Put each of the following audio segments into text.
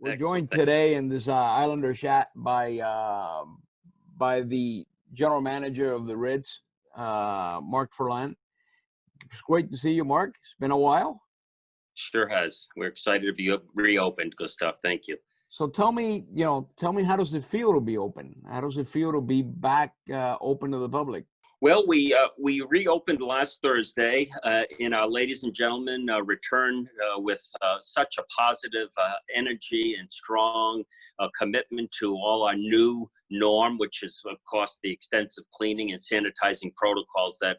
We're Excellent. joined today in this Islander chat by the General Manager of the Ritz, Mark Ferland. It's great to see you, Mark. It's been a while. Sure has. We're excited to be reopened, Gustav. Thank you. So tell me, how does it feel to be open? How does it feel to be back open to the public? Well, we reopened last Thursday, and our ladies and gentlemen returned with such a positive energy and strong commitment to all our new norm, which is, of course, the extensive cleaning and sanitizing protocols that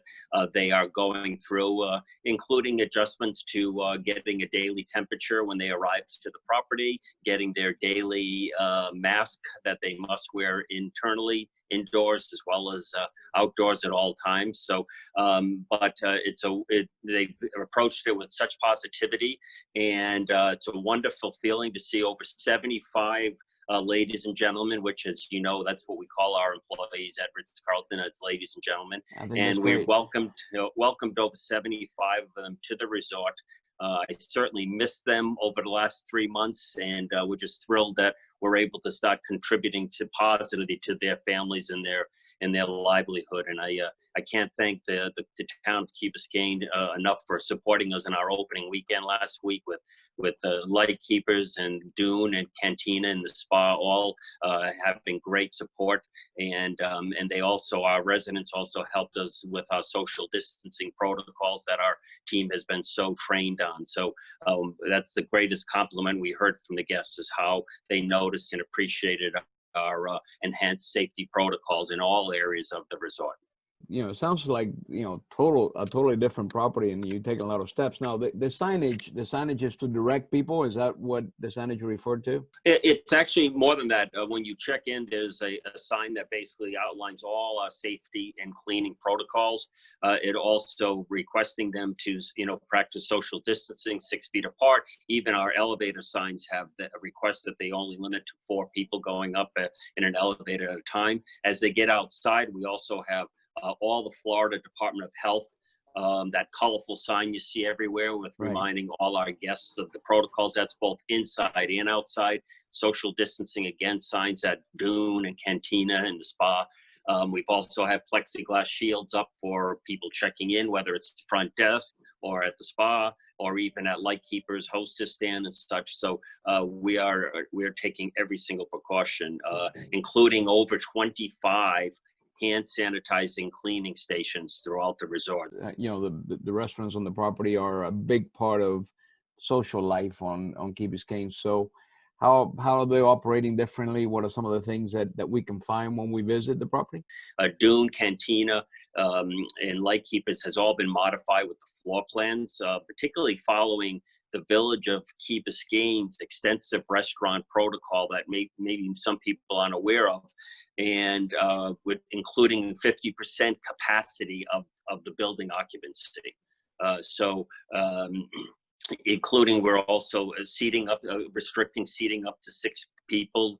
they are going through, including adjustments to getting a daily temperature when they arrive to the property, getting their daily mask that they must wear internally, indoors, as well as outdoors at all times. So, they approached it with such positivity, and it's a wonderful feeling to see over 75 ladies and gentlemen, which, as you know, that's what we call our employees at Ritz-Carlton. It's ladies and gentlemen, and we welcomed over 75 of them to the resort. I certainly missed them over the last 3 months, and we're just thrilled that we're able to start contributing positively to their families and their livelihood. And I can't thank the town of Key Biscayne enough for supporting us in our opening weekend last week with the Lightkeepers and Dune and Cantina and the spa, all having great support. And they also, our residents also helped us with our social distancing protocols that our team has been so trained on. So that's the greatest compliment we heard from the guests, is how they noticed and appreciated our enhanced safety protocols in all areas of the resort. It sounds like, a totally different property, and you take a lot of steps. Now, the signage is to direct people. Is that what the signage referred to? It's actually more than that. When you check in, there's a sign that basically outlines all our safety and cleaning protocols. It also requesting them to, practice social distancing 6 feet apart. Even our elevator signs have the request that they only limit to 4 people going up in an elevator at a time. As they get outside, we also have all the Florida Department of Health, that colorful sign you see everywhere with reminding all our guests of the protocols. That's both inside and outside. Social distancing, again, signs at Dune and Cantina and the spa. We've also had plexiglass shields up for people checking in, whether it's the front desk or at the spa or even at Lightkeepers, hostess stand and such. So we're taking every single precaution, including over 25 hand sanitizing cleaning stations throughout the resort. The restaurants on the property are a big part of social life on Key Biscayne. So how are they operating differently? What are some of the things that we can find when we visit the property? Dune, Cantina, and Lightkeepers has all been modified with the floor plans, particularly following the Village of Key Biscayne's extensive restaurant protocol that maybe some people aren't aware of, and with including 50% capacity of the building occupancy. Including, we're also restricting seating up to 6 people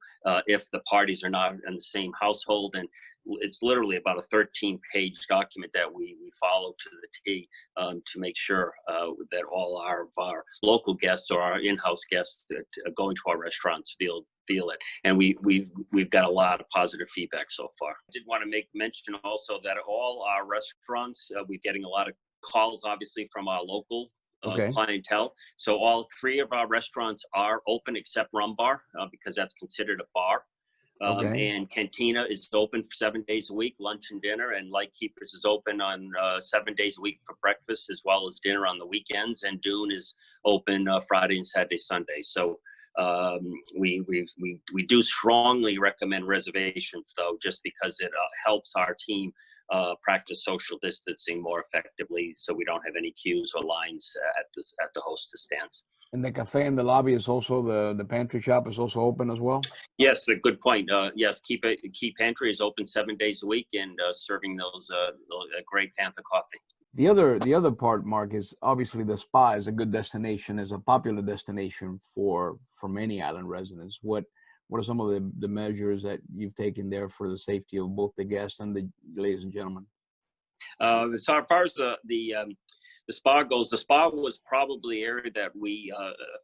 if the parties are not in the same household. And it's literally about a 13-page document that we follow to the T to make sure that all our local guests or our in-house guests that are going to our restaurants feel it. And we've got a lot of positive feedback so far. I did want to mention also that all our restaurants, we're getting a lot of calls, obviously, from our local clientele. So all 3 of our restaurants are open except Rum Bar because that's considered a bar. And Cantina is open for 7 days a week, lunch and dinner, and Lightkeepers is open on 7 days a week for breakfast as well as dinner on the weekends. And Dune is open Friday and Saturday, Sunday. So we do strongly recommend reservations, though, just because it helps our team practice social distancing more effectively, so we don't have any queues or lines at the hostess stands. And the cafe in the lobby is also, the pantry shop is also open as well? Yes, a good point. Yes, Key Pantry is open 7 days a week and serving those great Panther coffee. The other part, Mark, is obviously the spa is a good destination, is a popular destination for many island residents. What are some of the measures that you've taken there for the safety of both the guests and the ladies and gentlemen? So as far as the the spa goes, the spa was probably the area that we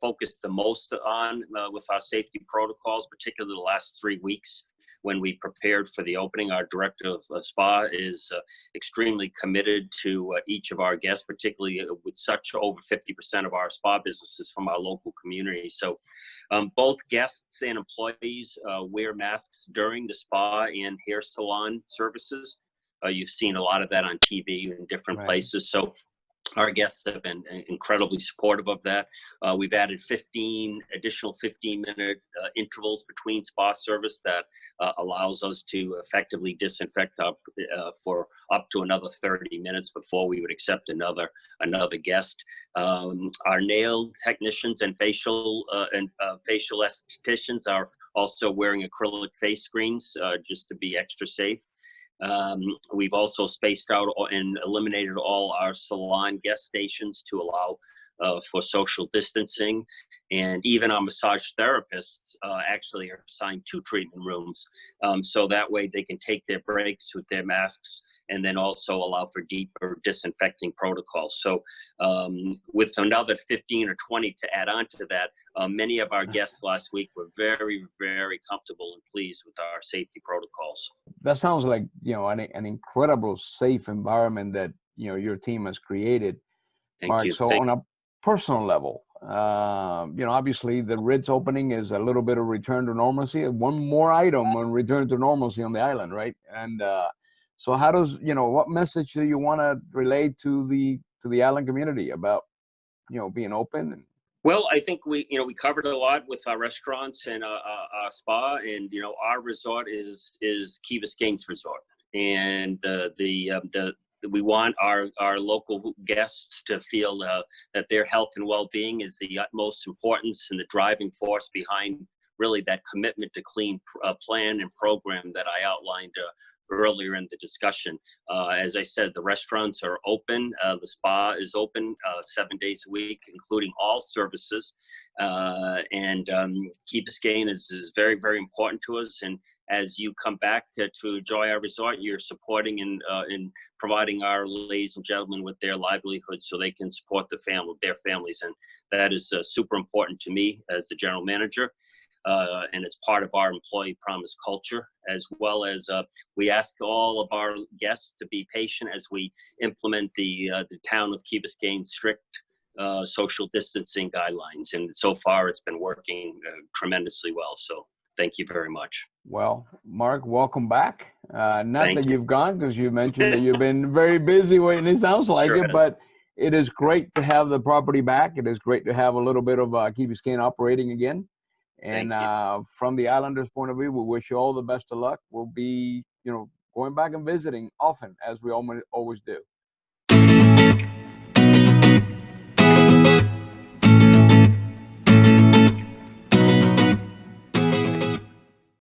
focused the most on with our safety protocols, particularly the last 3 weeks when we prepared for the opening. Our director of spa is extremely committed to each of our guests, particularly with such over 50% of our spa businesses from our local community. So both guests and employees wear masks during the spa and hair salon services. You've seen a lot of that on TV in different places. So our guests have been incredibly supportive of that. We've added additional 15-minute intervals between spa service that allows us to effectively disinfect for up to another 30 minutes before we would accept another guest. Our nail technicians and facial estheticians are also wearing acrylic face screens just to be extra safe. We've also spaced out and eliminated all our salon guest stations to allow for social distancing. And even our massage therapists actually are assigned 2 treatment rooms. So that way they can take their breaks with their masks and then also allow for deeper disinfecting protocols. So with another 15 or 20 to add on to that, many of our guests last week were very, very comfortable and pleased with our safety protocols. That sounds like, an incredible safe environment that, your team has created. Thank Mark. you. So on a personal level, obviously the Ritz opening is a little bit of return to normalcy. One more item on return to normalcy on the island, right? And so how does, what message do you want to relay to the island community about, being open? Well, I think we covered a lot with our restaurants and our spa, and our resort is Key Biscayne's resort, and we want our local guests to feel that their health and well-being is the utmost importance and the driving force behind really that commitment to clean plan and program that I outlined earlier in the discussion. As I said, the restaurants are open. The spa is open 7 days a week, including all services. And Key Biscayne is very, very important to us. And as you come back to enjoy our resort, you're supporting and providing our ladies and gentlemen with their livelihood so they can support their families. And that is super important to me as the general manager. And it's part of our employee promise culture, as well as we ask all of our guests to be patient as we implement the town of Key Biscayne's strict social distancing guidelines. And so far, it's been working tremendously well. So thank you very much. Well, Mark, welcome back. Not Thank that you. You've gone, because you mentioned that you've been very busy waiting. It sounds like Sure it, but it is great to have the property back. It is great to have a little bit of Key Biscayne operating again. And from the Islanders' point of view, we wish you all the best of luck. We'll be, going back and visiting often, as we always do.